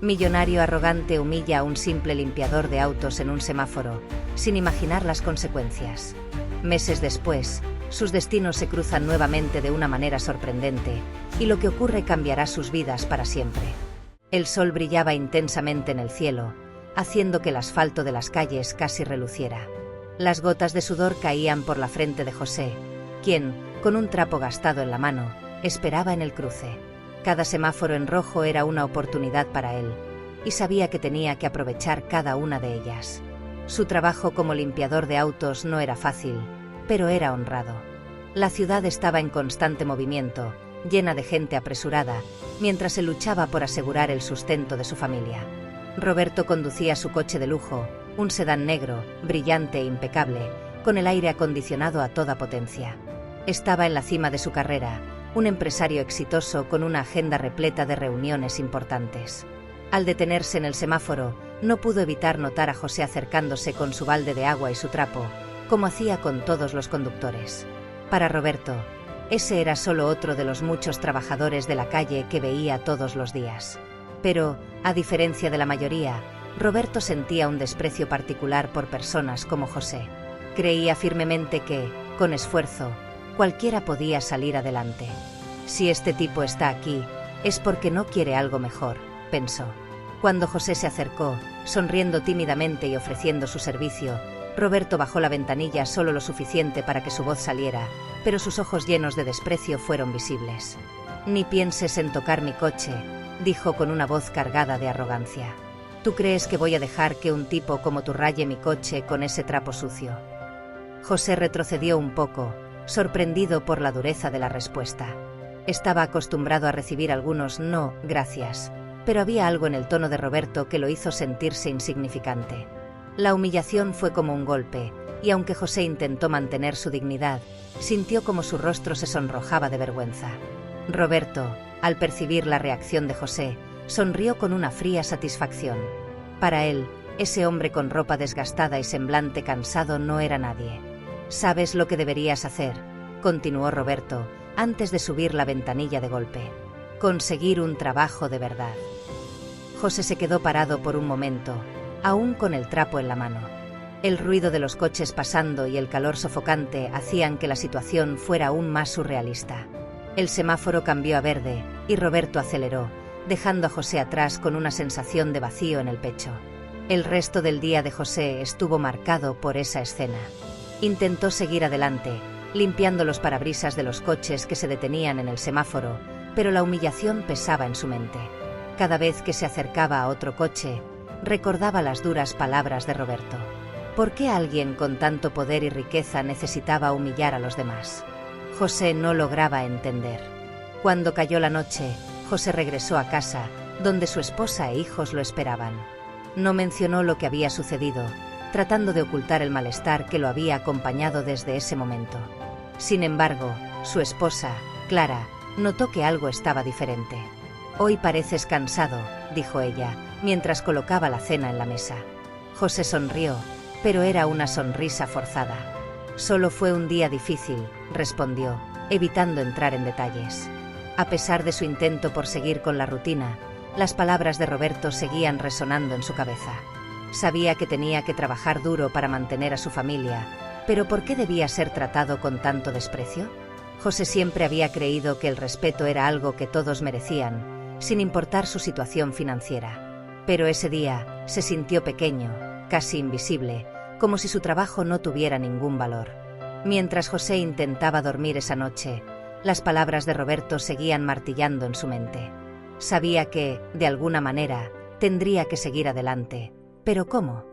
Millonario arrogante humilla a un simple limpiador de autos en un semáforo, sin imaginar las consecuencias. Meses después, sus destinos se cruzan nuevamente de una manera sorprendente, y lo que ocurre cambiará sus vidas para siempre. El sol brillaba intensamente en el cielo, haciendo que el asfalto de las calles casi reluciera. Las gotas de sudor caían por la frente de José, quien, con un trapo gastado en la mano, esperaba en el cruce. Cada semáforo en rojo era una oportunidad para él, y sabía que tenía que aprovechar cada una de ellas. Su trabajo como limpiador de autos no era fácil, pero era honrado. La ciudad estaba en constante movimiento, llena de gente apresurada, mientras él luchaba por asegurar el sustento de su familia. Roberto conducía su coche de lujo, un sedán negro, brillante e impecable, con el aire acondicionado a toda potencia. Estaba en la cima de su carrera, un empresario exitoso con una agenda repleta de reuniones importantes. Al detenerse en el semáforo, no pudo evitar notar a José acercándose con su balde de agua y su trapo, como hacía con todos los conductores. Para Roberto, ese era solo otro de los muchos trabajadores de la calle que veía todos los días. Pero, a diferencia de la mayoría, Roberto sentía un desprecio particular por personas como José. Creía firmemente que, con esfuerzo, cualquiera podía salir adelante. Si este tipo está aquí, es porque no quiere algo mejor, pensó. Cuando José se acercó, sonriendo tímidamente y ofreciendo su servicio, Roberto bajó la ventanilla solo lo suficiente para que su voz saliera, pero sus ojos llenos de desprecio fueron visibles. «Ni pienses en tocar mi coche», dijo con una voz cargada de arrogancia. «¿Tú crees que voy a dejar que un tipo como tú raye mi coche con ese trapo sucio?» José retrocedió un poco, sorprendido por la dureza de la respuesta. Estaba acostumbrado a recibir algunos «no, gracias», pero había algo en el tono de Roberto que lo hizo sentirse insignificante. La humillación fue como un golpe, y aunque José intentó mantener su dignidad, sintió como su rostro se sonrojaba de vergüenza. Roberto, al percibir la reacción de José, sonrió con una fría satisfacción. Para él, ese hombre con ropa desgastada y semblante cansado no era nadie. «¿Sabes lo que deberías hacer?», continuó Roberto, antes de subir la ventanilla de golpe. «Conseguir un trabajo de verdad». José se quedó parado por un momento, aún con el trapo en la mano. El ruido de los coches pasando y el calor sofocante hacían que la situación fuera aún más surrealista. El semáforo cambió a verde, y Roberto aceleró, dejando a José atrás con una sensación de vacío en el pecho. El resto del día de José estuvo marcado por esa escena. Intentó seguir adelante, limpiando los parabrisas de los coches que se detenían en el semáforo, pero la humillación pesaba en su mente. Cada vez que se acercaba a otro coche, recordaba las duras palabras de Roberto. ¿Por qué alguien con tanto poder y riqueza necesitaba humillar a los demás? José no lograba entender. Cuando cayó la noche, José regresó a casa, donde su esposa e hijos lo esperaban. No mencionó lo que había sucedido, tratando de ocultar el malestar que lo había acompañado desde ese momento. Sin embargo, su esposa, Clara, notó que algo estaba diferente. «Hoy pareces cansado», dijo ella, mientras colocaba la cena en la mesa. José sonrió, pero era una sonrisa forzada. «Solo fue un día difícil», respondió, evitando entrar en detalles. A pesar de su intento por seguir con la rutina, las palabras de Roberto seguían resonando en su cabeza. Sabía que tenía que trabajar duro para mantener a su familia, pero ¿por qué debía ser tratado con tanto desprecio? José siempre había creído que el respeto era algo que todos merecían, sin importar su situación financiera. Pero ese día se sintió pequeño, casi invisible, como si su trabajo no tuviera ningún valor. Mientras José intentaba dormir esa noche, las palabras de Roberto seguían martillando en su mente. Sabía que, de alguna manera, tendría que seguir adelante. ¿Pero cómo?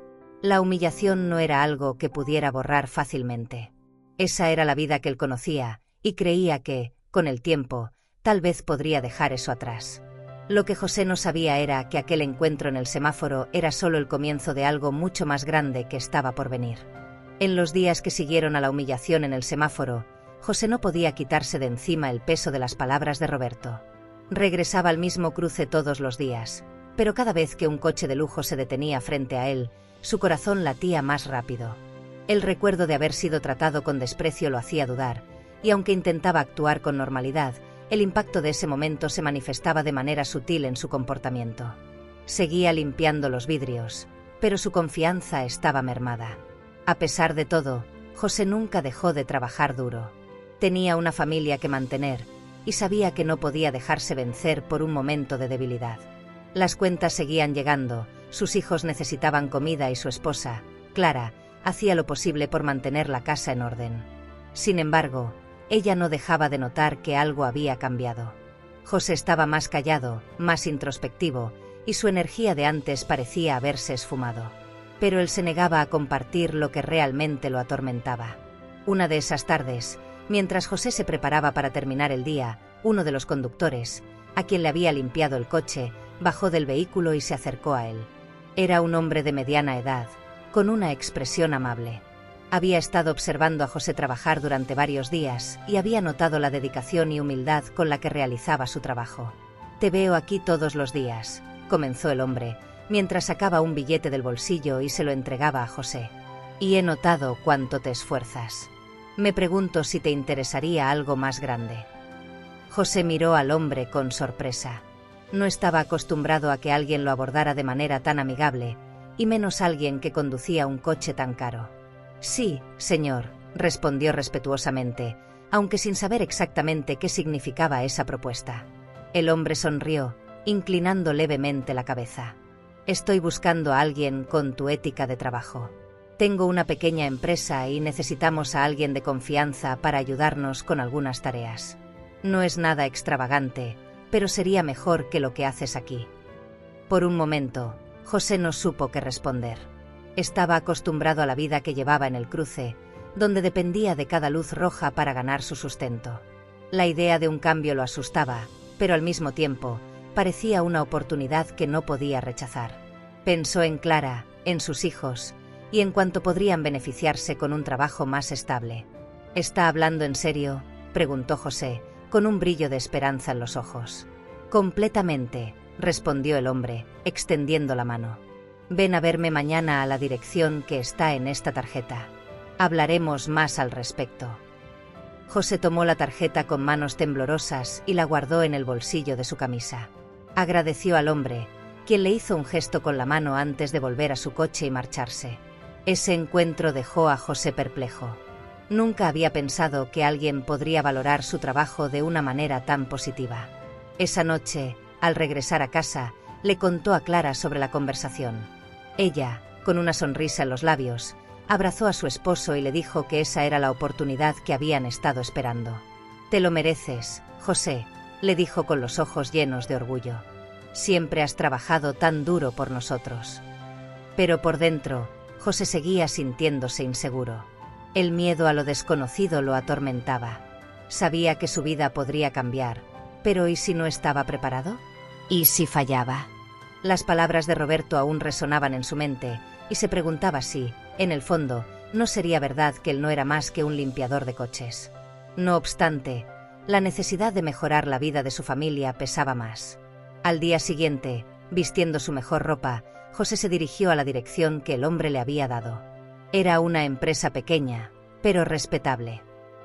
La humillación no era algo que pudiera borrar fácilmente. Esa era la vida que él conocía, y creía que, con el tiempo, tal vez podría dejar eso atrás. Lo que José no sabía era que aquel encuentro en el semáforo era solo el comienzo de algo mucho más grande que estaba por venir. En los días que siguieron a la humillación en el semáforo, José no podía quitarse de encima el peso de las palabras de Roberto. Regresaba al mismo cruce todos los días, pero cada vez que un coche de lujo se detenía frente a él, su corazón latía más rápido. El recuerdo de haber sido tratado con desprecio lo hacía dudar, y aunque intentaba actuar con normalidad, el impacto de ese momento se manifestaba de manera sutil en su comportamiento. Seguía limpiando los vidrios, pero su confianza estaba mermada. A pesar de todo, José nunca dejó de trabajar duro. Tenía una familia que mantener, y sabía que no podía dejarse vencer por un momento de debilidad. Las cuentas seguían llegando, sus hijos necesitaban comida y su esposa, Clara, hacía lo posible por mantener la casa en orden. Sin embargo, ella no dejaba de notar que algo había cambiado. José estaba más callado, más introspectivo, y su energía de antes parecía haberse esfumado. Pero él se negaba a compartir lo que realmente lo atormentaba. Una de esas tardes, mientras José se preparaba para terminar el día, uno de los conductores, a quien le había limpiado el coche, bajó del vehículo y se acercó a él. Era un hombre de mediana edad, con una expresión amable. Había estado observando a José trabajar durante varios días y había notado la dedicación y humildad con la que realizaba su trabajo. «Te veo aquí todos los días», comenzó el hombre, mientras sacaba un billete del bolsillo y se lo entregaba a José. «Y he notado cuánto te esfuerzas. Me pregunto si te interesaría algo más grande». José miró al hombre con sorpresa. No estaba acostumbrado a que alguien lo abordara de manera tan amigable, y menos alguien que conducía un coche tan caro. «Sí, señor», respondió respetuosamente, aunque sin saber exactamente qué significaba esa propuesta. El hombre sonrió, inclinando levemente la cabeza. «Estoy buscando a alguien con tu ética de trabajo. Tengo una pequeña empresa y necesitamos a alguien de confianza para ayudarnos con algunas tareas. No es nada extravagante, pero sería mejor que lo que haces aquí». Por un momento, José no supo qué responder. Estaba acostumbrado a la vida que llevaba en el cruce, donde dependía de cada luz roja para ganar su sustento. La idea de un cambio lo asustaba, pero al mismo tiempo, parecía una oportunidad que no podía rechazar. Pensó en Clara, en sus hijos, y en cuánto podrían beneficiarse con un trabajo más estable. «¿Está hablando en serio?», preguntó José, con un brillo de esperanza en los ojos. «Completamente», respondió el hombre, extendiendo la mano. «Ven a verme mañana a la dirección que está en esta tarjeta. Hablaremos más al respecto». José tomó la tarjeta con manos temblorosas y la guardó en el bolsillo de su camisa. Agradeció al hombre, quien le hizo un gesto con la mano antes de volver a su coche y marcharse. Ese encuentro dejó a José perplejo. Nunca había pensado que alguien podría valorar su trabajo de una manera tan positiva. Esa noche, al regresar a casa, le contó a Clara sobre la conversación. Ella, con una sonrisa en los labios, abrazó a su esposo y le dijo que esa era la oportunidad que habían estado esperando. «Te lo mereces, José», le dijo con los ojos llenos de orgullo. «Siempre has trabajado tan duro por nosotros». Pero por dentro, José seguía sintiéndose inseguro. El miedo a lo desconocido lo atormentaba. Sabía que su vida podría cambiar, pero ¿y si no estaba preparado? ¿Y si fallaba? Las palabras de Roberto aún resonaban en su mente, y se preguntaba si, en el fondo, no sería verdad que él no era más que un limpiador de coches. No obstante, la necesidad de mejorar la vida de su familia pesaba más. Al día siguiente, vistiendo su mejor ropa, José se dirigió a la dirección que el hombre le había dado. Era una empresa pequeña, pero respetable.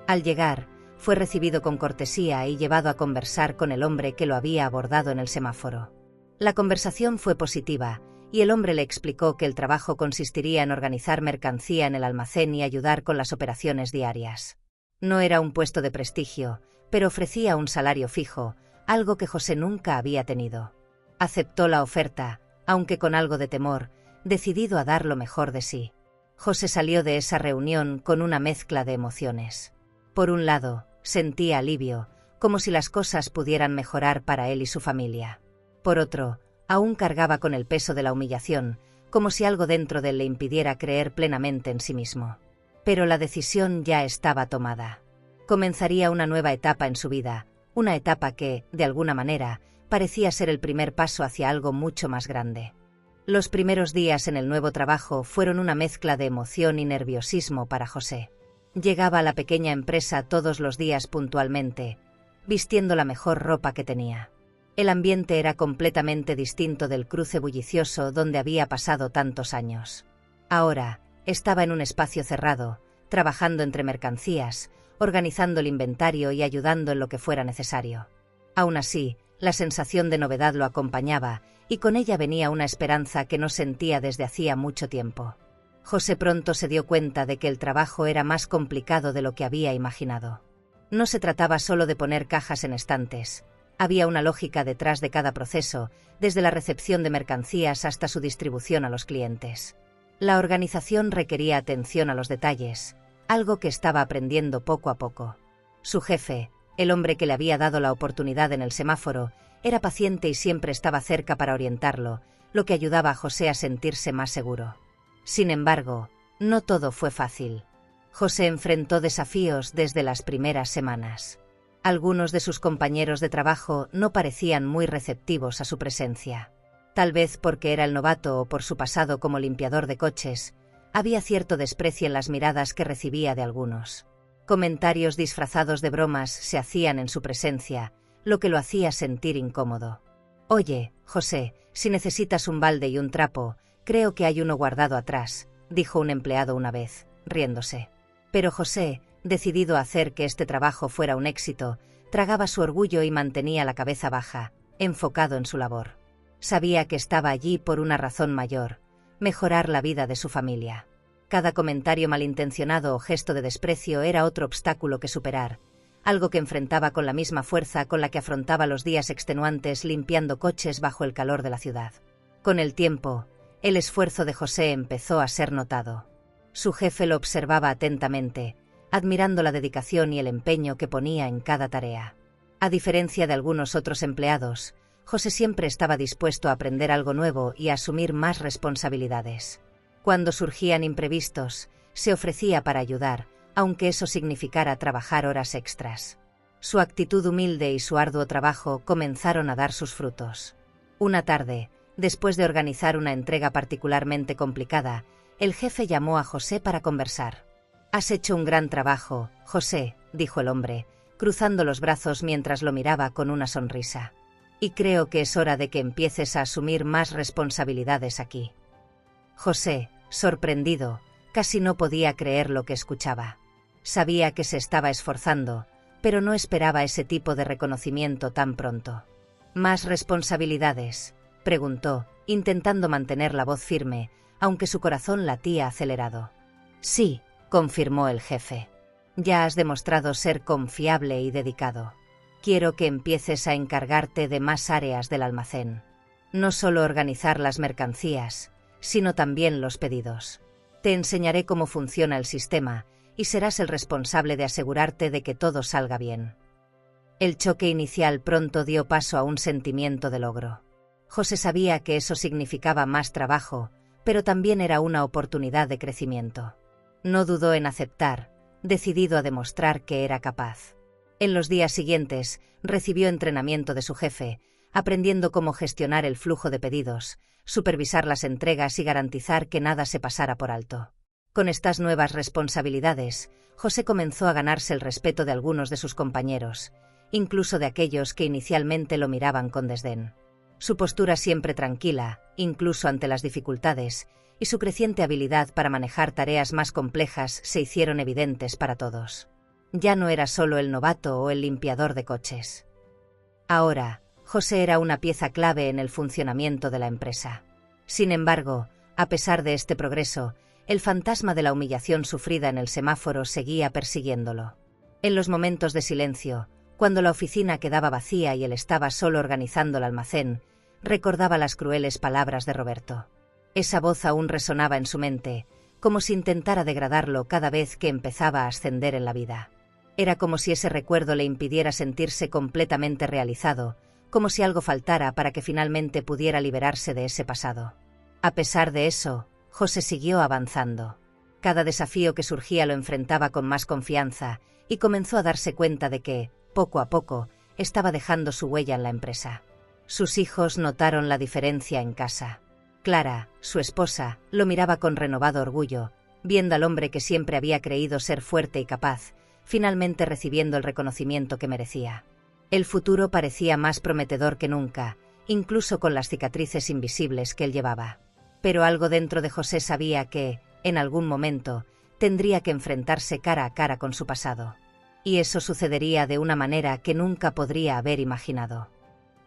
Al llegar, fue recibido con cortesía y llevado a conversar con el hombre que lo había abordado en el semáforo. La conversación fue positiva, y el hombre le explicó que el trabajo consistiría en organizar mercancía en el almacén y ayudar con las operaciones diarias. No era un puesto de prestigio, pero ofrecía un salario fijo, algo que José nunca había tenido. Aceptó la oferta, aunque con algo de temor, decidido a dar lo mejor de sí. José salió de esa reunión con una mezcla de emociones. Por un lado, sentía alivio, como si las cosas pudieran mejorar para él y su familia. Por otro, aún cargaba con el peso de la humillación, como si algo dentro de él le impidiera creer plenamente en sí mismo. Pero la decisión ya estaba tomada. Comenzaría una nueva etapa en su vida, una etapa que, de alguna manera, parecía ser el primer paso hacia algo mucho más grande. Los primeros días en el nuevo trabajo fueron una mezcla de emoción y nerviosismo para José. Llegaba a la pequeña empresa todos los días puntualmente, vistiendo la mejor ropa que tenía. El ambiente era completamente distinto del cruce bullicioso donde había pasado tantos años. Ahora, estaba en un espacio cerrado, trabajando entre mercancías, organizando el inventario y ayudando en lo que fuera necesario. Aún así, la sensación de novedad lo acompañaba, y con ella venía una esperanza que no sentía desde hacía mucho tiempo. José pronto se dio cuenta de que el trabajo era más complicado de lo que había imaginado. No se trataba solo de poner cajas en estantes. Había una lógica detrás de cada proceso, desde la recepción de mercancías hasta su distribución a los clientes. La organización requería atención a los detalles, algo que estaba aprendiendo poco a poco. Su jefe, el hombre que le había dado la oportunidad en el semáforo, era paciente y siempre estaba cerca para orientarlo, lo que ayudaba a José a sentirse más seguro. Sin embargo, no todo fue fácil. José enfrentó desafíos desde las primeras semanas. Algunos de sus compañeros de trabajo no parecían muy receptivos a su presencia. Tal vez porque era el novato o por su pasado como limpiador de coches, había cierto desprecio en las miradas que recibía de algunos. Comentarios disfrazados de bromas se hacían en su presencia, lo que lo hacía sentir incómodo. «Oye, José, si necesitas un balde y un trapo, creo que hay uno guardado atrás», dijo un empleado una vez, riéndose. Pero José, decidido a hacer que este trabajo fuera un éxito, tragaba su orgullo y mantenía la cabeza baja, enfocado en su labor. Sabía que estaba allí por una razón mayor: mejorar la vida de su familia. Cada comentario malintencionado o gesto de desprecio era otro obstáculo que superar, algo que enfrentaba con la misma fuerza con la que afrontaba los días extenuantes limpiando coches bajo el calor de la ciudad. Con el tiempo, el esfuerzo de José empezó a ser notado. Su jefe lo observaba atentamente, admirando la dedicación y el empeño que ponía en cada tarea. A diferencia de algunos otros empleados, José siempre estaba dispuesto a aprender algo nuevo y a asumir más responsabilidades. Cuando surgían imprevistos, se ofrecía para ayudar, aunque eso significara trabajar horas extras. Su actitud humilde y su arduo trabajo comenzaron a dar sus frutos. Una tarde, después de organizar una entrega particularmente complicada, el jefe llamó a José para conversar. «Has hecho un gran trabajo, José», dijo el hombre, cruzando los brazos mientras lo miraba con una sonrisa. «Y creo que es hora de que empieces a asumir más responsabilidades aquí». José, sorprendido, casi no podía creer lo que escuchaba. Sabía que se estaba esforzando, pero no esperaba ese tipo de reconocimiento tan pronto. «¿Más responsabilidades?», preguntó, intentando mantener la voz firme, aunque su corazón latía acelerado. «Sí», confirmó el jefe. «Ya has demostrado ser confiable y dedicado. Quiero que empieces a encargarte de más áreas del almacén. No solo organizar las mercancías, sino también los pedidos. Te enseñaré cómo funciona el sistema y serás el responsable de asegurarte de que todo salga bien». El choque inicial pronto dio paso a un sentimiento de logro. José sabía que eso significaba más trabajo, pero también era una oportunidad de crecimiento. No dudó en aceptar, decidido a demostrar que era capaz. En los días siguientes, recibió entrenamiento de su jefe, aprendiendo cómo gestionar el flujo de pedidos, supervisar las entregas y garantizar que nada se pasara por alto. Con estas nuevas responsabilidades, José comenzó a ganarse el respeto de algunos de sus compañeros, incluso de aquellos que inicialmente lo miraban con desdén. Su postura siempre tranquila, incluso ante las dificultades, y su creciente habilidad para manejar tareas más complejas se hicieron evidentes para todos. Ya no era solo el novato o el limpiador de coches. Ahora, José era una pieza clave en el funcionamiento de la empresa. Sin embargo, a pesar de este progreso, el fantasma de la humillación sufrida en el semáforo seguía persiguiéndolo. En los momentos de silencio, cuando la oficina quedaba vacía y él estaba solo organizando el almacén, recordaba las crueles palabras de Roberto. Esa voz aún resonaba en su mente, como si intentara degradarlo cada vez que empezaba a ascender en la vida. Era como si ese recuerdo le impidiera sentirse completamente realizado, como si algo faltara para que finalmente pudiera liberarse de ese pasado. A pesar de eso, José siguió avanzando. Cada desafío que surgía lo enfrentaba con más confianza y comenzó a darse cuenta de que, poco a poco, estaba dejando su huella en la empresa. Sus hijos notaron la diferencia en casa. Clara, su esposa, lo miraba con renovado orgullo, viendo al hombre que siempre había creído ser fuerte y capaz, finalmente recibiendo el reconocimiento que merecía. El futuro parecía más prometedor que nunca, incluso con las cicatrices invisibles que él llevaba. Pero algo dentro de José sabía que, en algún momento, tendría que enfrentarse cara a cara con su pasado. Y eso sucedería de una manera que nunca podría haber imaginado.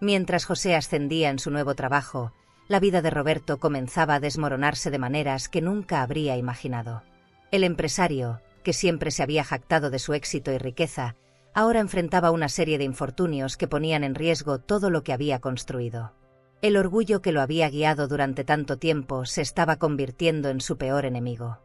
Mientras José ascendía en su nuevo trabajo, la vida de Roberto comenzaba a desmoronarse de maneras que nunca habría imaginado. El empresario, que siempre se había jactado de su éxito y riqueza, ahora enfrentaba una serie de infortunios que ponían en riesgo todo lo que había construido. El orgullo que lo había guiado durante tanto tiempo se estaba convirtiendo en su peor enemigo.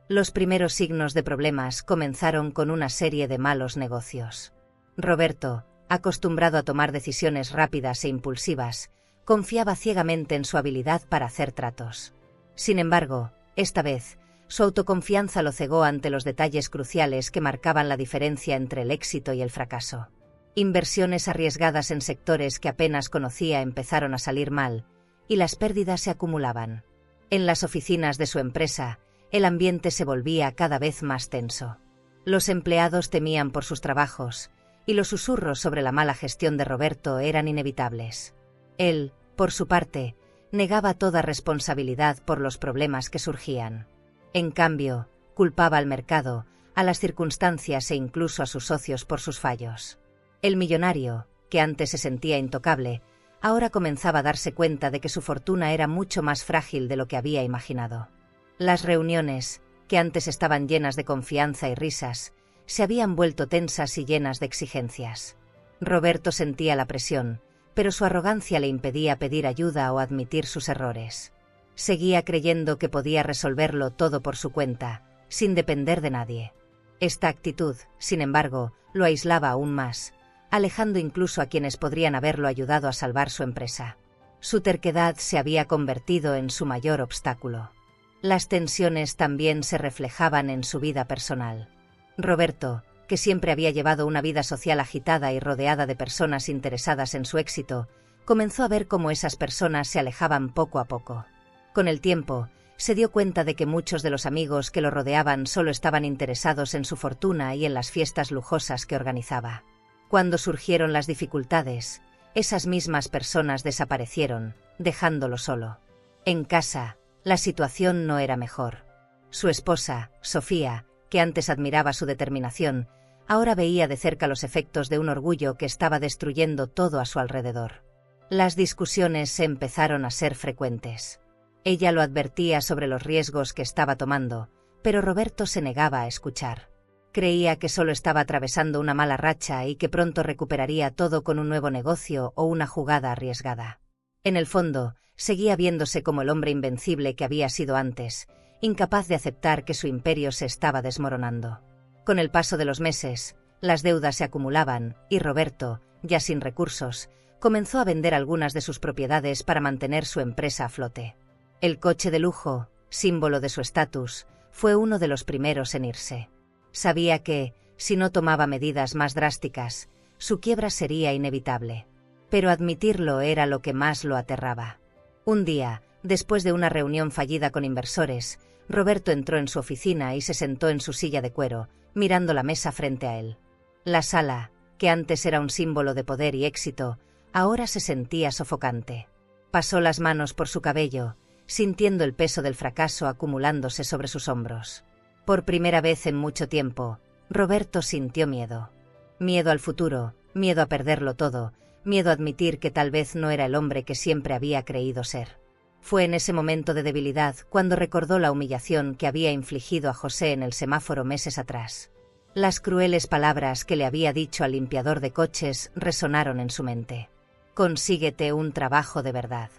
Los primeros signos de problemas comenzaron con una serie de malos negocios. Roberto, acostumbrado a tomar decisiones rápidas e impulsivas, confiaba ciegamente en su habilidad para hacer tratos. Sin embargo, esta vez, su autoconfianza lo cegó ante los detalles cruciales que marcaban la diferencia entre el éxito y el fracaso. Inversiones arriesgadas en sectores que apenas conocía empezaron a salir mal, y las pérdidas se acumulaban. En las oficinas de su empresa, el ambiente se volvía cada vez más tenso. Los empleados temían por sus trabajos, y los susurros sobre la mala gestión de Roberto eran inevitables. Él, por su parte, negaba toda responsabilidad por los problemas que surgían. En cambio, culpaba al mercado, a las circunstancias e incluso a sus socios por sus fallos. El millonario, que antes se sentía intocable, ahora comenzaba a darse cuenta de que su fortuna era mucho más frágil de lo que había imaginado. Las reuniones, que antes estaban llenas de confianza y risas, se habían vuelto tensas y llenas de exigencias. Roberto sentía la presión, pero su arrogancia le impedía pedir ayuda o admitir sus errores. Seguía creyendo que podía resolverlo todo por su cuenta, sin depender de nadie. Esta actitud, sin embargo, lo aislaba aún más, alejando incluso a quienes podrían haberlo ayudado a salvar su empresa. Su terquedad se había convertido en su mayor obstáculo. Las tensiones también se reflejaban en su vida personal. Roberto, que siempre había llevado una vida social agitada y rodeada de personas interesadas en su éxito, comenzó a ver cómo esas personas se alejaban poco a poco. Con el tiempo, se dio cuenta de que muchos de los amigos que lo rodeaban solo estaban interesados en su fortuna y en las fiestas lujosas que organizaba. Cuando surgieron las dificultades, esas mismas personas desaparecieron, dejándolo solo. En casa, la situación no era mejor. Su esposa, Sofía, que antes admiraba su determinación, ahora veía de cerca los efectos de un orgullo que estaba destruyendo todo a su alrededor. Las discusiones se empezaron a ser frecuentes. Ella lo advertía sobre los riesgos que estaba tomando, pero Roberto se negaba a escuchar. Creía que solo estaba atravesando una mala racha y que pronto recuperaría todo con un nuevo negocio o una jugada arriesgada. En el fondo, seguía viéndose como el hombre invencible que había sido antes, incapaz de aceptar que su imperio se estaba desmoronando. Con el paso de los meses, las deudas se acumulaban y Roberto, ya sin recursos, comenzó a vender algunas de sus propiedades para mantener su empresa a flote. El coche de lujo, símbolo de su estatus, fue uno de los primeros en irse. Sabía que, si no tomaba medidas más drásticas, su quiebra sería inevitable. Pero admitirlo era lo que más lo aterraba. Un día, después de una reunión fallida con inversores, Roberto entró en su oficina y se sentó en su silla de cuero, mirando la mesa frente a él. La sala, que antes era un símbolo de poder y éxito, ahora se sentía sofocante. Pasó las manos por su cabello, sintiendo el peso del fracaso acumulándose sobre sus hombros. Por primera vez en mucho tiempo, Roberto sintió miedo. Miedo al futuro, miedo a perderlo todo, miedo a admitir que tal vez no era el hombre que siempre había creído ser. Fue en ese momento de debilidad cuando recordó la humillación que había infligido a José en el semáforo meses atrás. Las crueles palabras que le había dicho al limpiador de coches resonaron en su mente. Consíguete un trabajo de verdad.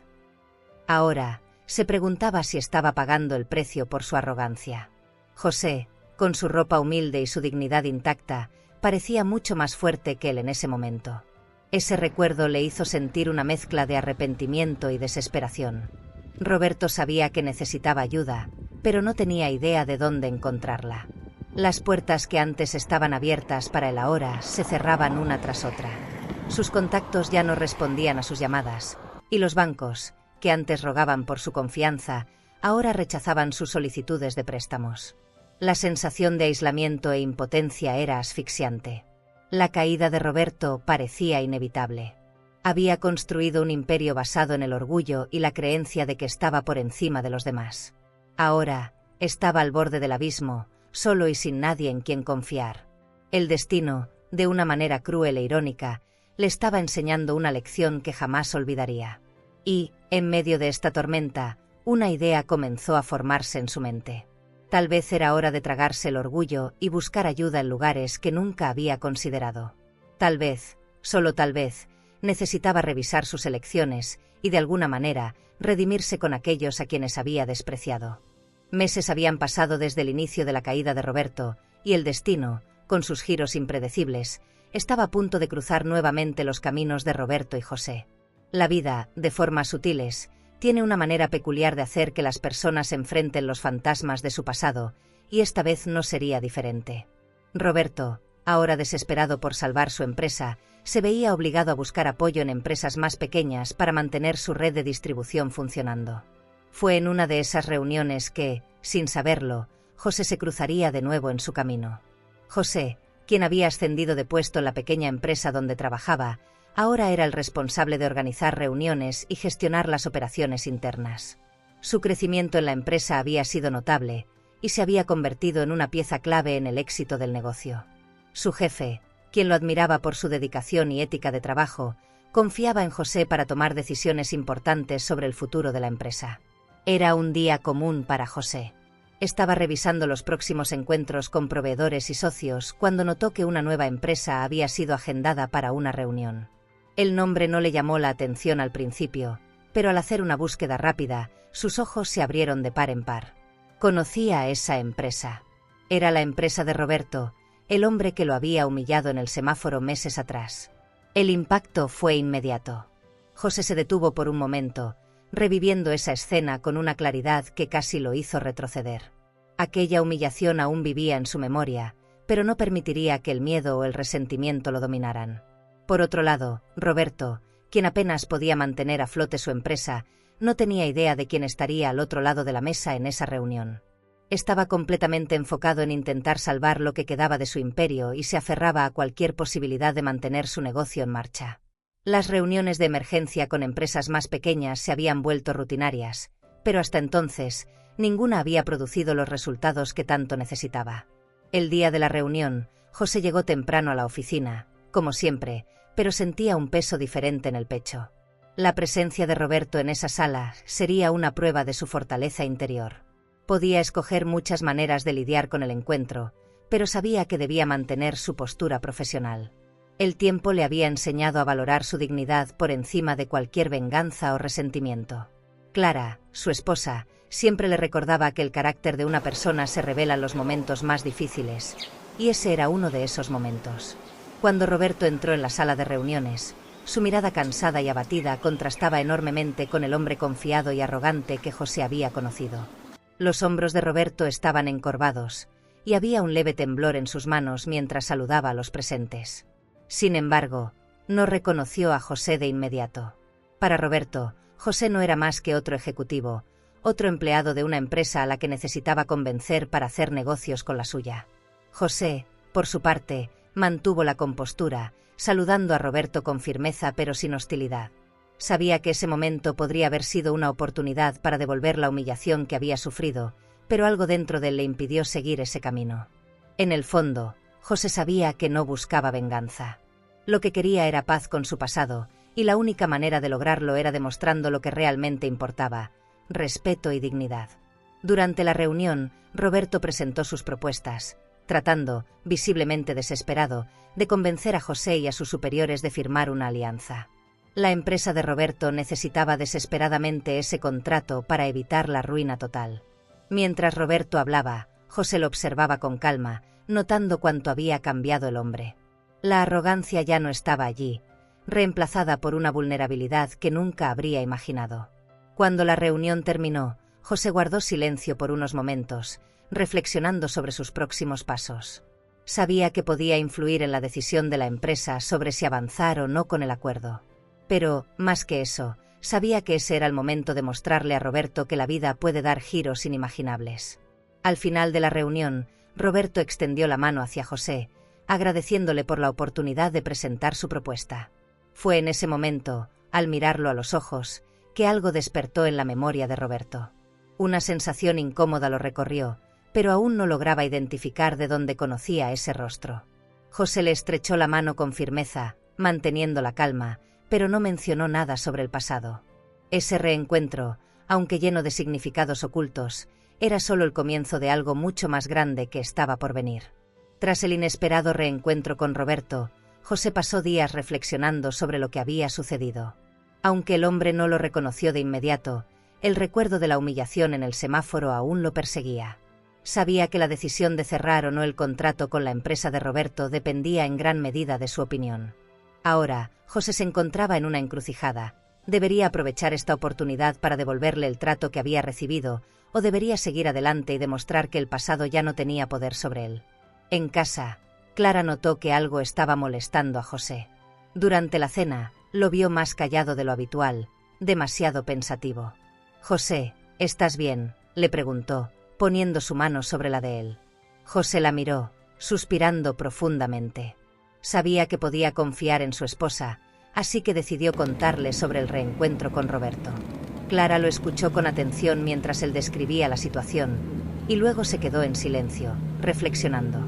Ahora, se preguntaba si estaba pagando el precio por su arrogancia. José, con su ropa humilde y su dignidad intacta, parecía mucho más fuerte que él en ese momento. Ese recuerdo le hizo sentir una mezcla de arrepentimiento y desesperación. Roberto sabía que necesitaba ayuda, pero no tenía idea de dónde encontrarla. Las puertas que antes estaban abiertas para él ahora se cerraban una tras otra. Sus contactos ya no respondían a sus llamadas, y los bancos, que antes rogaban por su confianza, ahora rechazaban sus solicitudes de préstamos. La sensación de aislamiento e impotencia era asfixiante. La caída de Roberto parecía inevitable. Había construido un imperio basado en el orgullo y la creencia de que estaba por encima de los demás. Ahora, estaba al borde del abismo, solo y sin nadie en quien confiar. El destino, de una manera cruel e irónica, le estaba enseñando una lección que jamás olvidaría. Y, en medio de esta tormenta, una idea comenzó a formarse en su mente. Tal vez era hora de tragarse el orgullo y buscar ayuda en lugares que nunca había considerado. Tal vez, solo tal vez, necesitaba revisar sus elecciones y de alguna manera redimirse con aquellos a quienes había despreciado. Meses habían pasado desde el inicio de la caída de Roberto, y el destino, con sus giros impredecibles, estaba a punto de cruzar nuevamente los caminos de Roberto y José. La vida, de formas sutiles, tiene una manera peculiar de hacer que las personas enfrenten los fantasmas de su pasado, y esta vez no sería diferente. Roberto, ahora desesperado por salvar su empresa, se veía obligado a buscar apoyo en empresas más pequeñas para mantener su red de distribución funcionando. Fue en una de esas reuniones que, sin saberlo, José se cruzaría de nuevo en su camino. José, quien había ascendido de puesto en la pequeña empresa donde trabajaba, ahora era el responsable de organizar reuniones y gestionar las operaciones internas. Su crecimiento en la empresa había sido notable, y se había convertido en una pieza clave en el éxito del negocio. Su jefe, quien lo admiraba por su dedicación y ética de trabajo, confiaba en José para tomar decisiones importantes sobre el futuro de la empresa. Era un día común para José. Estaba revisando los próximos encuentros con proveedores y socios cuando notó que una nueva empresa había sido agendada para una reunión. El nombre no le llamó la atención al principio, pero al hacer una búsqueda rápida, sus ojos se abrieron de par en par. Conocía a esa empresa. Era la empresa de Roberto, el hombre que lo había humillado en el semáforo meses atrás. El impacto fue inmediato. José se detuvo por un momento, reviviendo esa escena con una claridad que casi lo hizo retroceder. Aquella humillación aún vivía en su memoria, pero no permitiría que el miedo o el resentimiento lo dominaran. Por otro lado, Roberto, quien apenas podía mantener a flote su empresa, no tenía idea de quién estaría al otro lado de la mesa en esa reunión. Estaba completamente enfocado en intentar salvar lo que quedaba de su imperio y se aferraba a cualquier posibilidad de mantener su negocio en marcha. Las reuniones de emergencia con empresas más pequeñas se habían vuelto rutinarias, pero hasta entonces, ninguna había producido los resultados que tanto necesitaba. El día de la reunión, José llegó temprano a la oficina, como siempre, pero sentía un peso diferente en el pecho. La presencia de Roberto en esa sala sería una prueba de su fortaleza interior. Podía escoger muchas maneras de lidiar con el encuentro, pero sabía que debía mantener su postura profesional. El tiempo le había enseñado a valorar su dignidad por encima de cualquier venganza o resentimiento. Clara, su esposa, siempre le recordaba que el carácter de una persona se revela en los momentos más difíciles, y ese era uno de esos momentos. Cuando Roberto entró en la sala de reuniones, su mirada cansada y abatida contrastaba enormemente con el hombre confiado y arrogante que José había conocido. Los hombros de Roberto estaban encorvados, y había un leve temblor en sus manos mientras saludaba a los presentes. Sin embargo, no reconoció a José de inmediato. Para Roberto, José no era más que otro ejecutivo, otro empleado de una empresa a la que necesitaba convencer para hacer negocios con la suya. José, por su parte, mantuvo la compostura, saludando a Roberto con firmeza pero sin hostilidad. Sabía que ese momento podría haber sido una oportunidad para devolver la humillación que había sufrido, pero algo dentro de él le impidió seguir ese camino. En el fondo, José sabía que no buscaba venganza. Lo que quería era paz con su pasado, y la única manera de lograrlo era demostrando lo que realmente importaba: respeto y dignidad. Durante la reunión, Roberto presentó sus propuestas, tratando, visiblemente desesperado, de convencer a José y a sus superiores de firmar una alianza. La empresa de Roberto necesitaba desesperadamente ese contrato para evitar la ruina total. Mientras Roberto hablaba, José lo observaba con calma, notando cuánto había cambiado el hombre. La arrogancia ya no estaba allí, reemplazada por una vulnerabilidad que nunca habría imaginado. Cuando la reunión terminó, José guardó silencio por unos momentos, reflexionando sobre sus próximos pasos. Sabía que podía influir en la decisión de la empresa sobre si avanzar o no con el acuerdo. Pero, más que eso, sabía que ese era el momento de mostrarle a Roberto que la vida puede dar giros inimaginables. Al final de la reunión, Roberto extendió la mano hacia José, agradeciéndole por la oportunidad de presentar su propuesta. Fue en ese momento, al mirarlo a los ojos, que algo despertó en la memoria de Roberto. Una sensación incómoda lo recorrió, pero aún no lograba identificar de dónde conocía ese rostro. José le estrechó la mano con firmeza, manteniendo la calma, pero no mencionó nada sobre el pasado. Ese reencuentro, aunque lleno de significados ocultos, era solo el comienzo de algo mucho más grande que estaba por venir. Tras el inesperado reencuentro con Roberto, José pasó días reflexionando sobre lo que había sucedido. Aunque el hombre no lo reconoció de inmediato, el recuerdo de la humillación en el semáforo aún lo perseguía. Sabía que la decisión de cerrar o no el contrato con la empresa de Roberto dependía en gran medida de su opinión. Ahora, José se encontraba en una encrucijada. ¿Debería aprovechar esta oportunidad para devolverle el trato que había recibido, o debería seguir adelante y demostrar que el pasado ya no tenía poder sobre él? En casa, Clara notó que algo estaba molestando a José. Durante la cena, lo vio más callado de lo habitual, demasiado pensativo. «José, ¿estás bien?», le preguntó, poniendo su mano sobre la de él. José la miró, suspirando profundamente. Sabía que podía confiar en su esposa, así que decidió contarle sobre el reencuentro con Roberto. Clara lo escuchó con atención mientras él describía la situación, y luego se quedó en silencio, reflexionando.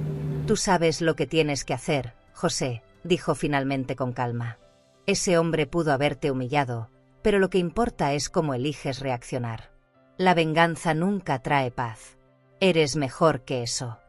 «Tú sabes lo que tienes que hacer, José», dijo finalmente con calma. «Ese hombre pudo haberte humillado, pero lo que importa es cómo eliges reaccionar. La venganza nunca trae paz. Eres mejor que eso».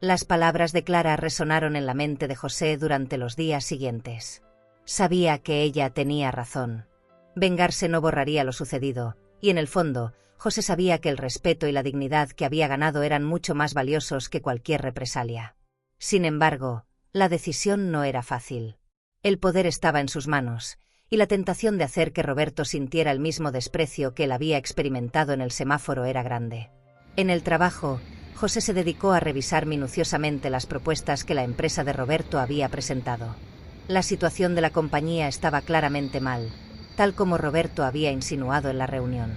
Las palabras de Clara resonaron en la mente de José durante los días siguientes. Sabía que ella tenía razón. Vengarse no borraría lo sucedido, y en el fondo, José sabía que el respeto y la dignidad que había ganado eran mucho más valiosos que cualquier represalia. Sin embargo, la decisión no era fácil. El poder estaba en sus manos, y la tentación de hacer que Roberto sintiera el mismo desprecio que él había experimentado en el semáforo era grande. En el trabajo, José se dedicó a revisar minuciosamente las propuestas que la empresa de Roberto había presentado. La situación de la compañía estaba claramente mal, tal como Roberto había insinuado en la reunión.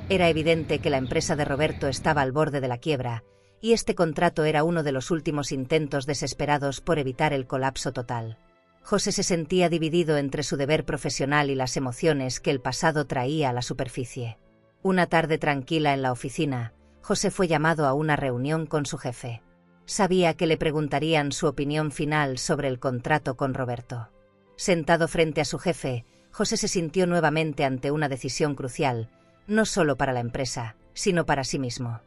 Era evidente que la empresa de Roberto estaba al borde de la quiebra, y este contrato era uno de los últimos intentos desesperados por evitar el colapso total. José se sentía dividido entre su deber profesional y las emociones que el pasado traía a la superficie. Una tarde tranquila en la oficina, José fue llamado a una reunión con su jefe. Sabía que le preguntarían su opinión final sobre el contrato con Roberto. Sentado frente a su jefe, José se sintió nuevamente ante una decisión crucial, no solo para la empresa, sino para sí mismo.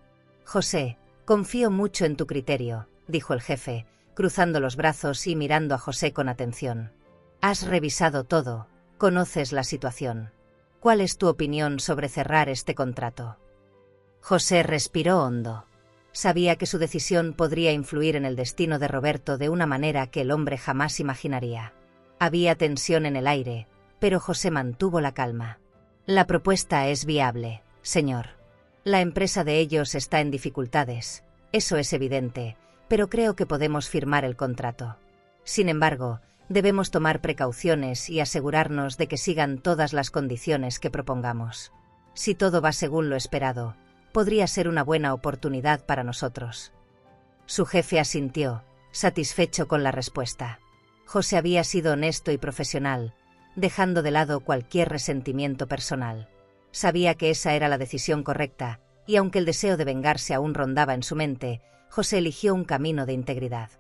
«José, confío mucho en tu criterio», dijo el jefe, cruzando los brazos y mirando a José con atención. «Has revisado todo, conoces la situación. ¿Cuál es tu opinión sobre cerrar este contrato?» José respiró hondo. Sabía que su decisión podría influir en el destino de Roberto de una manera que el hombre jamás imaginaría. Había tensión en el aire, pero José mantuvo la calma. «La propuesta es viable, señor. La empresa de ellos está en dificultades, eso es evidente, pero creo que podemos firmar el contrato. Sin embargo, debemos tomar precauciones y asegurarnos de que sigan todas las condiciones que propongamos. Si todo va según lo esperado, podría ser una buena oportunidad para nosotros». Su jefe asintió, satisfecho con la respuesta. José había sido honesto y profesional, dejando de lado cualquier resentimiento personal. Sabía que esa era la decisión correcta, y aunque el deseo de vengarse aún rondaba en su mente, José eligió un camino de integridad.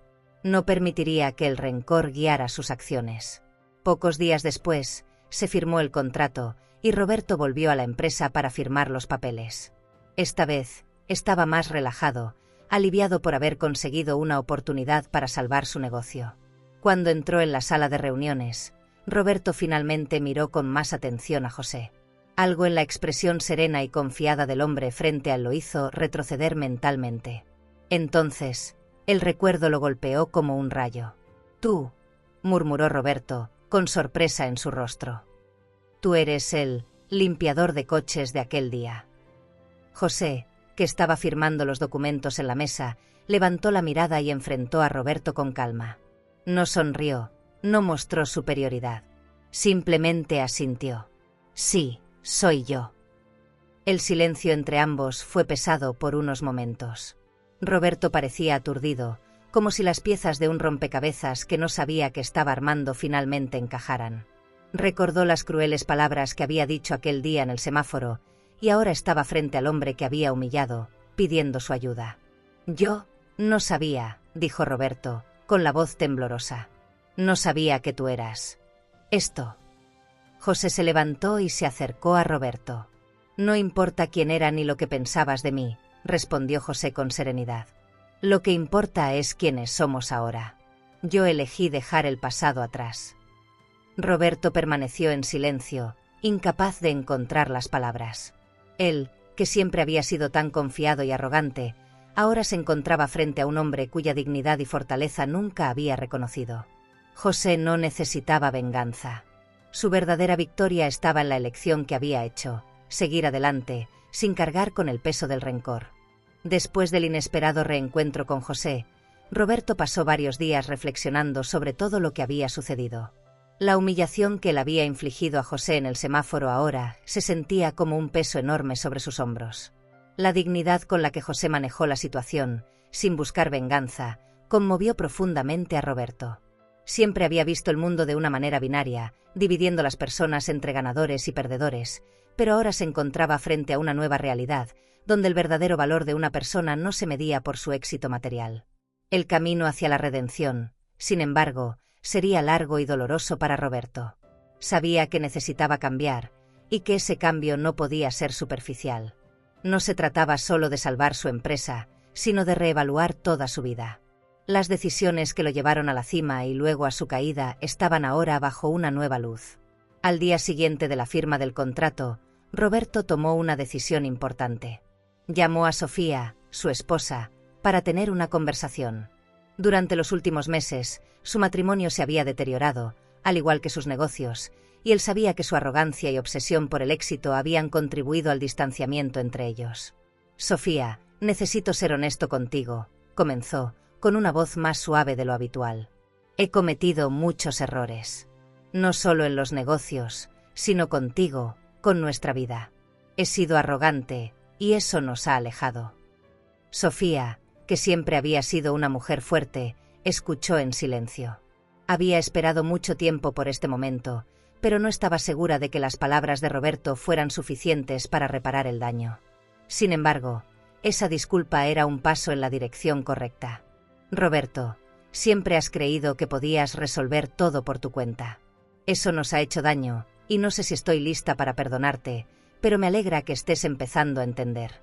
No permitiría que el rencor guiara sus acciones. Pocos días después, se firmó el contrato, y Roberto volvió a la empresa para firmar los papeles. Esta vez, estaba más relajado, aliviado por haber conseguido una oportunidad para salvar su negocio. Cuando entró en la sala de reuniones, Roberto finalmente miró con más atención a José. Algo en la expresión serena y confiada del hombre frente a él lo hizo retroceder mentalmente. Entonces, el recuerdo lo golpeó como un rayo. «Tú», murmuró Roberto, con sorpresa en su rostro. «Tú eres el limpiador de coches de aquel día». José, que estaba firmando los documentos en la mesa, levantó la mirada y enfrentó a Roberto con calma. No sonrió, no mostró superioridad. Simplemente asintió. «Sí, soy yo». El silencio entre ambos fue pesado por unos momentos. Roberto parecía aturdido, como si las piezas de un rompecabezas que no sabía que estaba armando finalmente encajaran. Recordó las crueles palabras que había dicho aquel día en el semáforo, y ahora estaba frente al hombre que había humillado, pidiendo su ayuda. «Yo no sabía», dijo Roberto, con la voz temblorosa. No sabía que tú eras esto. José se levantó y se acercó a Roberto. No importa quién era ni lo que pensabas de mí, respondió José con serenidad. Lo que importa es quiénes somos ahora. Yo elegí dejar el pasado atrás. Roberto permaneció en silencio, incapaz de encontrar las palabras. Él, que siempre había sido tan confiado y arrogante, ahora se encontraba frente a un hombre cuya dignidad y fortaleza nunca había reconocido. José no necesitaba venganza. Su verdadera victoria estaba en la elección que había hecho, seguir adelante, sin cargar con el peso del rencor. Después del inesperado reencuentro con José, Roberto pasó varios días reflexionando sobre todo lo que había sucedido. La humillación que él había infligido a José en el semáforo ahora se sentía como un peso enorme sobre sus hombros. La dignidad con la que José manejó la situación, sin buscar venganza, conmovió profundamente a Roberto. Siempre había visto el mundo de una manera binaria, dividiendo las personas entre ganadores y perdedores, pero ahora se encontraba frente a una nueva realidad, donde el verdadero valor de una persona no se medía por su éxito material. El camino hacia la redención, sin embargo, sería largo y doloroso para Roberto. Sabía que necesitaba cambiar, y que ese cambio no podía ser superficial. No se trataba solo de salvar su empresa, sino de reevaluar toda su vida. Las decisiones que lo llevaron a la cima y luego a su caída estaban ahora bajo una nueva luz. Al día siguiente de la firma del contrato, Roberto tomó una decisión importante. Llamó a Sofía, su esposa, para tener una conversación. Durante los últimos meses, su matrimonio se había deteriorado, al igual que sus negocios, y él sabía que su arrogancia y obsesión por el éxito habían contribuido al distanciamiento entre ellos. «Sofía, necesito ser honesto contigo», comenzó, con una voz más suave de lo habitual. «He cometido muchos errores. No solo en los negocios, sino contigo, con nuestra vida. He sido arrogante, y eso nos ha alejado». Sofía, que siempre había sido una mujer fuerte, escuchó en silencio. Había esperado mucho tiempo por este momento, pero no estaba segura de que las palabras de Roberto fueran suficientes para reparar el daño. Sin embargo, esa disculpa era un paso en la dirección correcta. «Roberto, siempre has creído que podías resolver todo por tu cuenta. Eso nos ha hecho daño, y no sé si estoy lista para perdonarte, pero me alegra que estés empezando a entender».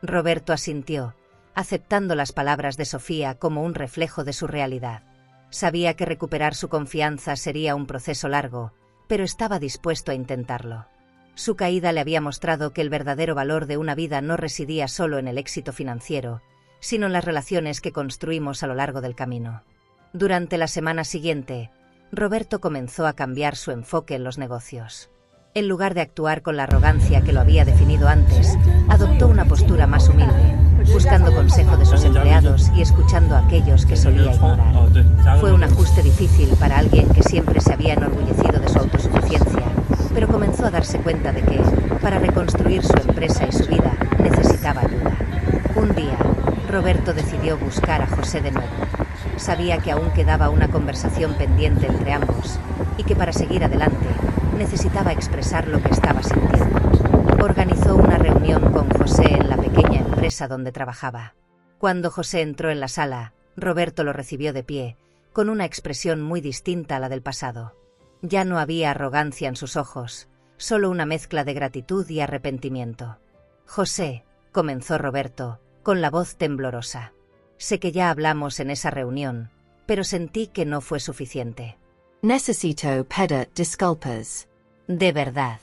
Roberto asintió, aceptando las palabras de Sofía como un reflejo de su realidad. Sabía que recuperar su confianza sería un proceso largo, pero estaba dispuesto a intentarlo. Su caída le había mostrado que el verdadero valor de una vida no residía solo en el éxito financiero, sino en las relaciones que construimos a lo largo del camino. Durante la semana siguiente, Roberto comenzó a cambiar su enfoque en los negocios. En lugar de actuar con la arrogancia que lo había definido antes, adoptó una postura más humilde, buscando consejo de sus empleados y escuchando a aquellos que solía ignorar. Fue un ajuste difícil para alguien que siempre se había enorgullecido de su autosuficiencia, pero comenzó a darse cuenta de que, para reconstruir su empresa y su vida, necesitaba ayuda. Un día, Roberto decidió buscar a José de nuevo. Sabía que aún quedaba una conversación pendiente entre ambos, y que para seguir adelante, necesitaba expresar lo que estaba sintiendo. Organizó una reunión con José en la pequeña empresa donde trabajaba. Cuando José entró en la sala, Roberto lo recibió de pie, con una expresión muy distinta a la del pasado. Ya no había arrogancia en sus ojos, solo una mezcla de gratitud y arrepentimiento. «José», comenzó Roberto, con la voz temblorosa. «Sé que ya hablamos en esa reunión, pero sentí que no fue suficiente. Necesito pedir disculpas. De verdad.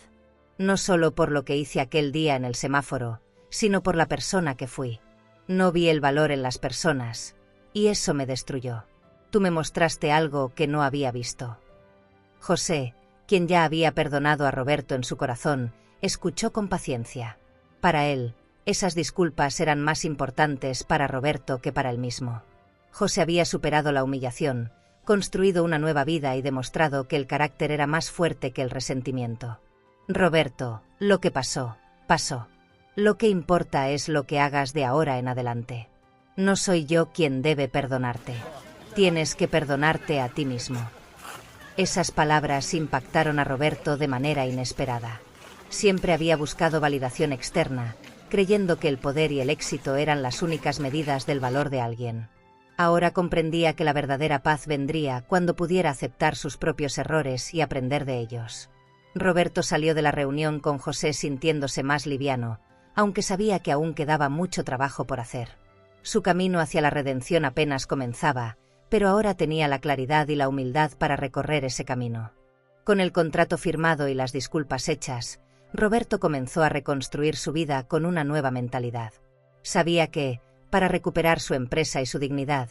No solo por lo que hice aquel día en el semáforo, sino por la persona que fui. No vi el valor en las personas, y eso me destruyó. Tú me mostraste algo que no había visto». José, quien ya había perdonado a Roberto en su corazón, escuchó con paciencia. Para él, esas disculpas eran más importantes para Roberto que para él mismo. José había superado la humillación, construido una nueva vida y demostrado que el carácter era más fuerte que el resentimiento. «Roberto, lo que pasó, pasó. Lo que importa es lo que hagas de ahora en adelante. No soy yo quien debe perdonarte. Tienes que perdonarte a ti mismo». Esas palabras impactaron a Roberto de manera inesperada. Siempre había buscado validación externa, creyendo que el poder y el éxito eran las únicas medidas del valor de alguien. Ahora comprendía que la verdadera paz vendría cuando pudiera aceptar sus propios errores y aprender de ellos. Roberto salió de la reunión con José sintiéndose más liviano, aunque sabía que aún quedaba mucho trabajo por hacer. Su camino hacia la redención apenas comenzaba, pero ahora tenía la claridad y la humildad para recorrer ese camino. Con el contrato firmado y las disculpas hechas, Roberto comenzó a reconstruir su vida con una nueva mentalidad. Sabía que, para recuperar su empresa y su dignidad,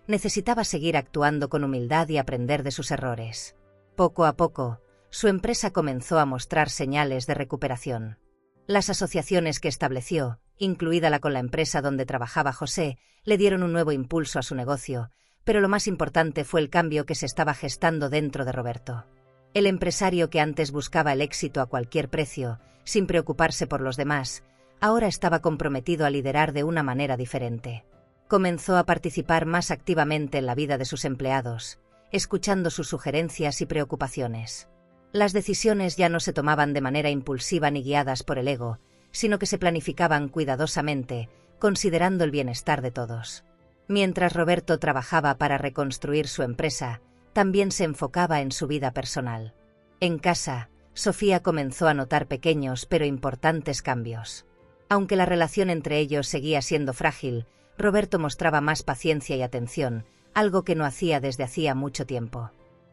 necesitaba seguir actuando con humildad y aprender de sus errores. Poco a poco, su empresa comenzó a mostrar señales de recuperación. Las asociaciones que estableció, incluida la con la empresa donde trabajaba José, le dieron un nuevo impulso a su negocio, pero lo más importante fue el cambio que se estaba gestando dentro de Roberto. El empresario que antes buscaba el éxito a cualquier precio, sin preocuparse por los demás, ahora estaba comprometido a liderar de una manera diferente. Comenzó a participar más activamente en la vida de sus empleados, escuchando sus sugerencias y preocupaciones. Las decisiones ya no se tomaban de manera impulsiva ni guiadas por el ego, sino que se planificaban cuidadosamente, considerando el bienestar de todos. Mientras Roberto trabajaba para reconstruir su empresa, también se enfocaba en su vida personal. En casa, Sofía comenzó a notar pequeños pero importantes cambios. Aunque la relación entre ellos seguía siendo frágil, Roberto mostraba más paciencia y atención, algo que no hacía desde hacía mucho tiempo.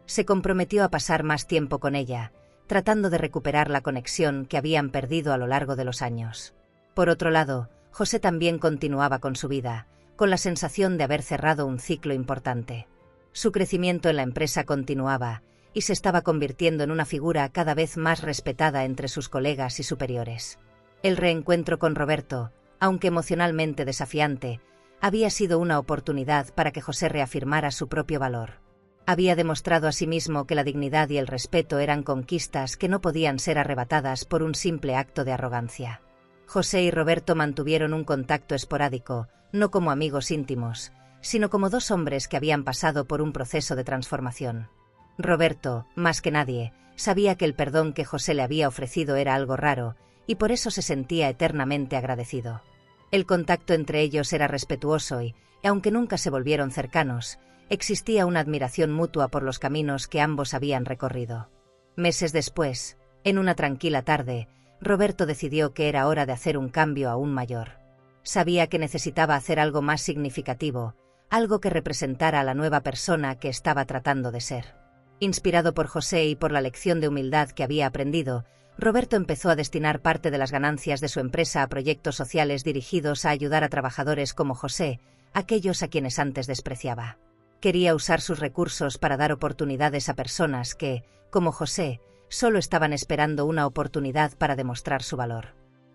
Se comprometió a pasar más tiempo con ella, tratando de recuperar la conexión que habían perdido a lo largo de los años. Por otro lado, José también continuaba con su vida, con la sensación de haber cerrado un ciclo importante. Su crecimiento en la empresa continuaba, y se estaba convirtiendo en una figura cada vez más respetada entre sus colegas y superiores. El reencuentro con Roberto, aunque emocionalmente desafiante, había sido una oportunidad para que José reafirmara su propio valor. Había demostrado a sí mismo que la dignidad y el respeto eran conquistas que no podían ser arrebatadas por un simple acto de arrogancia. José y Roberto mantuvieron un contacto esporádico, no como amigos íntimos, sino como dos hombres que habían pasado por un proceso de transformación. Roberto, más que nadie, sabía que el perdón que José le había ofrecido era algo raro, y por eso se sentía eternamente agradecido. El contacto entre ellos era respetuoso y, aunque nunca se volvieron cercanos, existía una admiración mutua por los caminos que ambos habían recorrido. Meses después, en una tranquila tarde, Roberto decidió que era hora de hacer un cambio aún mayor. Sabía que necesitaba hacer algo más significativo, algo que representara a la nueva persona que estaba tratando de ser. Inspirado por José y por la lección de humildad que había aprendido, Roberto empezó a destinar parte de las ganancias de su empresa a proyectos sociales dirigidos a ayudar a trabajadores como José, aquellos a quienes antes despreciaba. Quería usar sus recursos para dar oportunidades a personas que, como José, solo estaban esperando una oportunidad para demostrar su valor.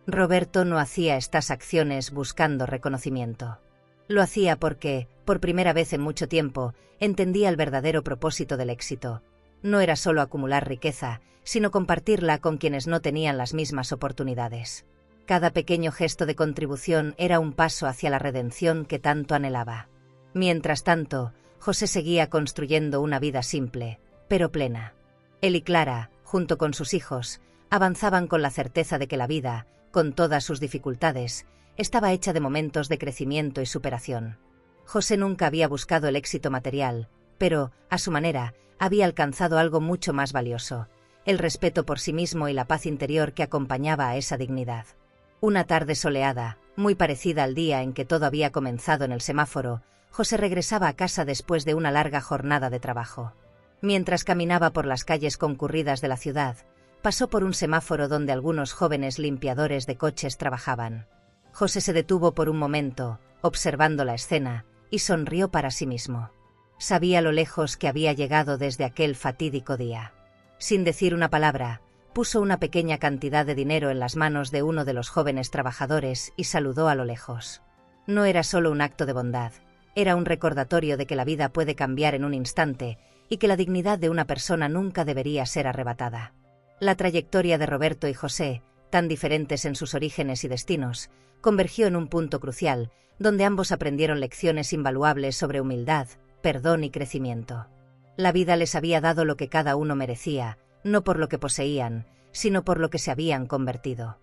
Roberto no hacía estas acciones buscando reconocimiento. Lo hacía porque, por primera vez en mucho tiempo, entendía el verdadero propósito del éxito. No era solo acumular riqueza, sino compartirla con quienes no tenían las mismas oportunidades. Cada pequeño gesto de contribución era un paso hacia la redención que tanto anhelaba. Mientras tanto, José seguía construyendo una vida simple, pero plena. Él y Clara, junto con sus hijos, avanzaban con la certeza de que la vida, con todas sus dificultades, estaba hecha de momentos de crecimiento y superación. José nunca había buscado el éxito material, pero, a su manera, había alcanzado algo mucho más valioso: el respeto por sí mismo y la paz interior que acompañaba a esa dignidad. Una tarde soleada, muy parecida al día en que todo había comenzado en el semáforo, José regresaba a casa después de una larga jornada de trabajo. Mientras caminaba por las calles concurridas de la ciudad, pasó por un semáforo donde algunos jóvenes limpiadores de coches trabajaban. José se detuvo por un momento, observando la escena, y sonrió para sí mismo. Sabía lo lejos que había llegado desde aquel fatídico día. Sin decir una palabra, puso una pequeña cantidad de dinero en las manos de uno de los jóvenes trabajadores y saludó a lo lejos. No era solo un acto de bondad, era un recordatorio de que la vida puede cambiar en un instante y que la dignidad de una persona nunca debería ser arrebatada. La trayectoria de Roberto y José, tan diferentes en sus orígenes y destinos, convergió en un punto crucial, donde ambos aprendieron lecciones invaluables sobre humildad, perdón y crecimiento. La vida les había dado lo que cada uno merecía, no por lo que poseían, sino por lo que se habían convertido.